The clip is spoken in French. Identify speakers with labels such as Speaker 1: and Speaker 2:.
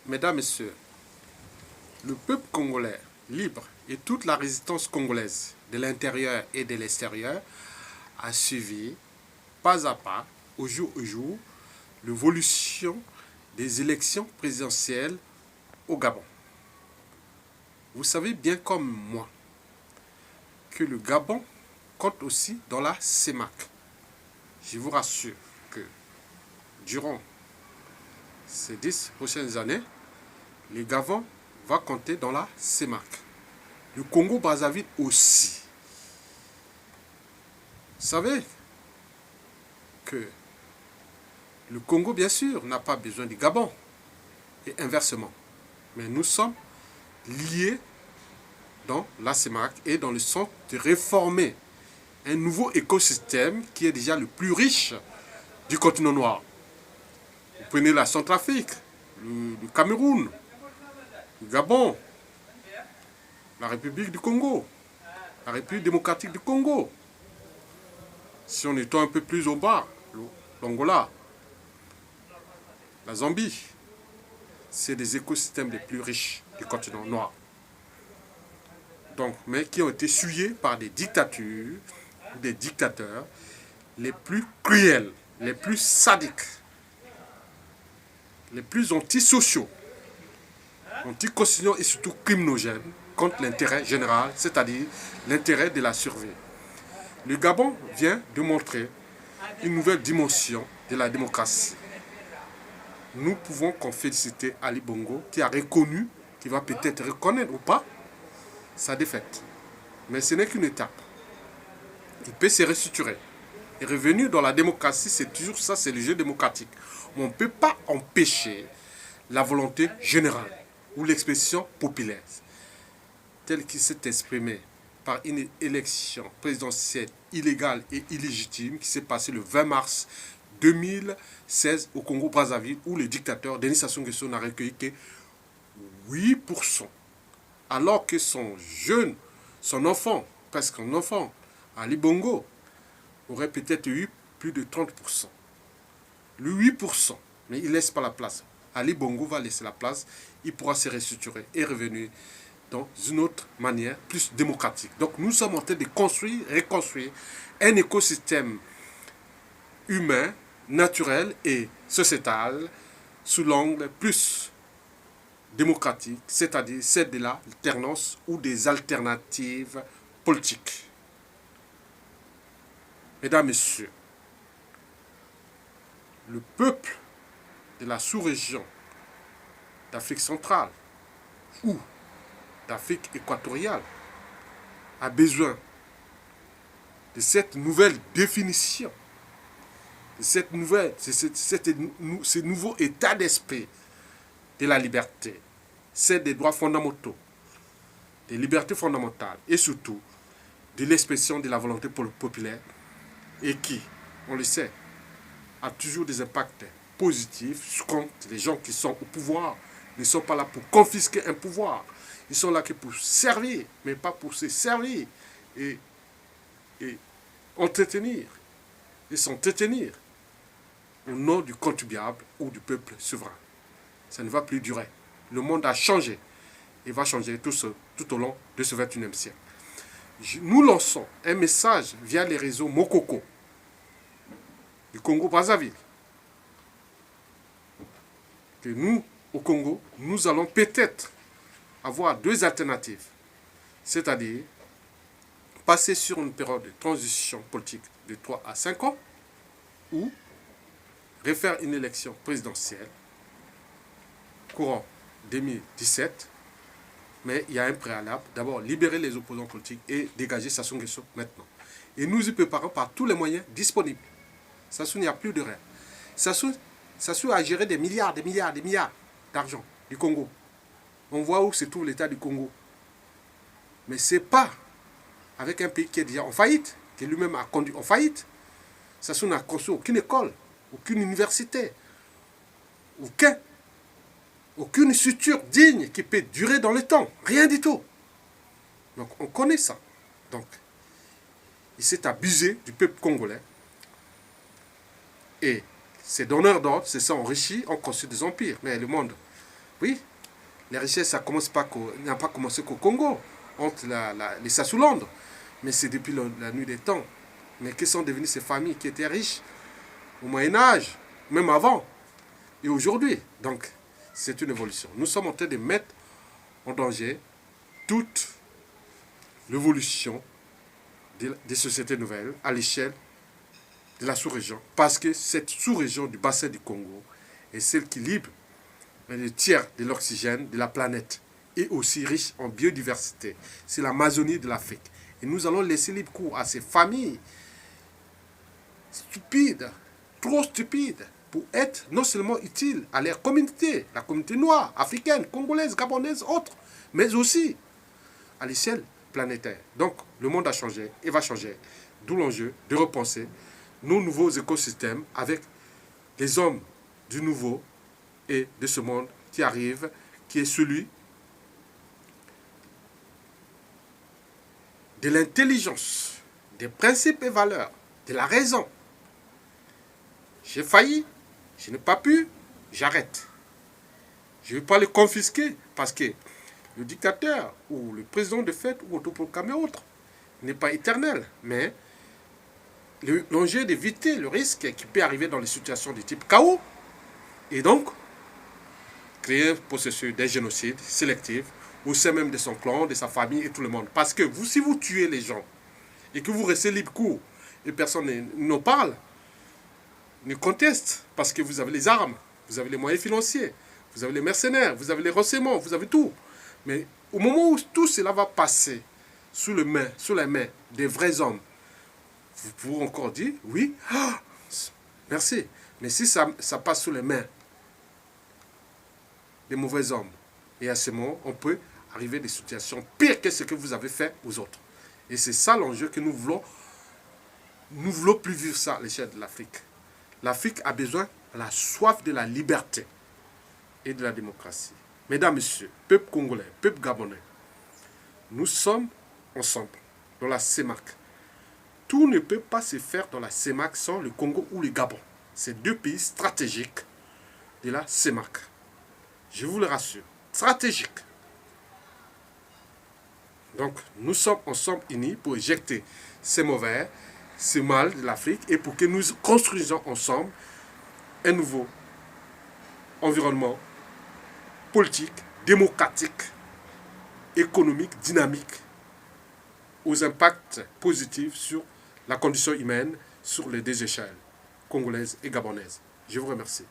Speaker 1: Mesdames, Messieurs, le peuple congolais libre et toute la résistance congolaise de l'intérieur et de l'extérieur a suivi pas à pas, au jour, l'évolution des élections présidentielles au Gabon. Vous savez bien comme moi que le Gabon compte aussi dans la CEMAC. Je vous rassure que durant ces 10 prochaines années, le Gabon va compter dans la CEMAC. Le Congo-Brazzaville aussi. Vous savez que le Congo, bien sûr, n'a pas besoin du Gabon. Et inversement. Mais nous sommes liés dans la CEMAC et dans le sens de réformer un nouveau écosystème qui est déjà le plus riche du continent noir. Vous prenez la Centrafrique, le Cameroun, le Gabon, la République du Congo, la République démocratique du Congo. Si on est un peu plus au bas, l'Angola, la Zambie, c'est des écosystèmes les plus riches du continent noir. Donc, mais qui ont été souillés par des dictatures, des dictateurs les plus cruels, les plus sadiques, les plus antisociaux, anticonstitutionnels et surtout criminogènes contre l'intérêt général, c'est-à-dire l'intérêt de la survie. Le Gabon vient de montrer une nouvelle dimension de la démocratie. Nous pouvons qu'en féliciter Ali Bongo qui a reconnu, qui va peut-être reconnaître ou pas, sa défaite. Mais ce n'est qu'une étape. Il peut se restructurer. Et revenir dans la démocratie, c'est toujours ça, c'est le jeu démocratique. On ne peut pas empêcher la volonté générale ou l'expression populaire, telle qu'il s'est exprimée par une élection présidentielle illégale et illégitime qui s'est passée le 20 mars 2016 au Congo-Brazzaville, où le dictateur Denis Sassou Nguesso n'a recueilli que 8%. Alors que son enfant, presque un enfant, Ali Bongo, aurait peut-être eu plus de 30%. Le 8%, mais il ne laisse pas la place. Ali Bongo va laisser la place, il pourra se restructurer et revenir dans une autre manière plus démocratique. Donc nous sommes en train de reconstruire un écosystème humain, naturel et sociétal sous l'angle plus démocratique, c'est-à-dire celle de l'alternance ou des alternatives politiques. Mesdames, Messieurs, le peuple de la sous-région d'Afrique centrale ou d'Afrique équatoriale a besoin de cette nouvelle définition, de ce nouveau état d'esprit de la liberté, c'est des droits fondamentaux, des libertés fondamentales et surtout de l'expression de la volonté populaire et qui, on le sait, a toujours des impacts positifs contre les gens qui sont au pouvoir. Ils ne sont pas là pour confisquer un pouvoir. Ils sont là que pour servir, mais pas pour se servir et entretenir et s'entretenir au nom du contribuable ou du peuple souverain. Ça ne va plus durer. Le monde a changé et va changer tout au long de ce 21e siècle. Nous lançons un message via les réseaux Mokoko du Congo-Brazzaville que nous, au Congo, nous allons peut-être avoir deux alternatives, c'est-à-dire passer sur une période de transition politique de 3 à 5 ans ou refaire une élection présidentielle courant 2017, mais il y a un préalable. D'abord, libérer les opposants politiques et dégager Sassou Nguesso maintenant. Et nous y préparons par tous les moyens disponibles. Sassou, il n'y a plus de rien. Sassou a géré des milliards d'argent du Congo. On voit où se trouve l'État du Congo. Mais ce n'est pas avec un pays qui est déjà en faillite, qui lui-même a conduit en faillite. Sassou n'a construit aucune école, aucune université, aucune structure digne qui peut durer dans le temps. Rien du tout. Donc on connaît ça. Donc il s'est abusé du peuple congolais. Et ces donneurs d'ordre se sont enrichis, ont construit des empires. Mais le monde Oui, les richesses, ça n'a pas commencé qu'au Congo, entre les Sassoulandes, mais c'est depuis la nuit des temps. Mais que sont devenues ces familles qui étaient riches au Moyen-Âge, même avant, et aujourd'hui? Donc, c'est une évolution. Nous sommes en train de mettre en danger toute l'évolution des sociétés nouvelles à l'échelle de la sous-région, parce que cette sous-région du bassin du Congo est celle qui libre le tiers de l'oxygène de la planète et aussi riche en biodiversité. C'est l'Amazonie de l'Afrique. Et nous allons laisser libre cours à ces familles stupides, trop stupides, pour être non seulement utiles à leur communauté, la communauté noire, africaine, congolaise, gabonaise, autres, mais aussi à l'échelle planétaire. Donc, le monde a changé et va changer. D'où l'enjeu de repenser nos nouveaux écosystèmes avec les hommes du nouveau et de ce monde qui arrive, qui est celui de l'intelligence, des principes et valeurs, de la raison. J'ai failli, je n'ai pas pu, j'arrête. Je ne vais pas le confisquer parce que le dictateur ou le président de fait ou autoproclamé autre n'est pas éternel. Mais l'enjeu est d'éviter le risque qui peut arriver dans les situations de type chaos et donc créer un processus de génocide sélectif au sein même de son clan, de sa famille et tout le monde. Parce que vous, si vous tuez les gens et que vous restez libre cours et personne n'en parle, ne conteste, parce que vous avez les armes, vous avez les moyens financiers, vous avez les mercenaires, vous avez les renseignements, vous avez tout. Mais au moment où tout cela va passer sous les mains des vrais hommes, vous pourrez encore dire, oui, ah, merci. Mais si ça passe sous les mains des mauvais hommes, et à ce moment, on peut arriver à des situations pires que ce que vous avez fait aux autres. Et c'est ça l'enjeu que nous voulons. Nous voulons plus vivre ça à l'échelle de l'Afrique. L'Afrique a besoin de la soif de la liberté et de la démocratie. Mesdames, Messieurs, peuple congolais, peuple gabonais, nous sommes ensemble dans la CEMAC. Tout ne peut pas se faire dans la CEMAC sans le Congo ou le Gabon. C'est deux pays stratégiques de la CEMAC. Je vous le rassure, stratégique. Donc, nous sommes ensemble unis pour éjecter ces mauvais, ces mal de l'Afrique et pour que nous construisions ensemble un nouveau environnement politique, démocratique, économique, dynamique, aux impacts positifs sur la condition humaine, sur les deux échelles, congolaises et gabonaises. Je vous remercie.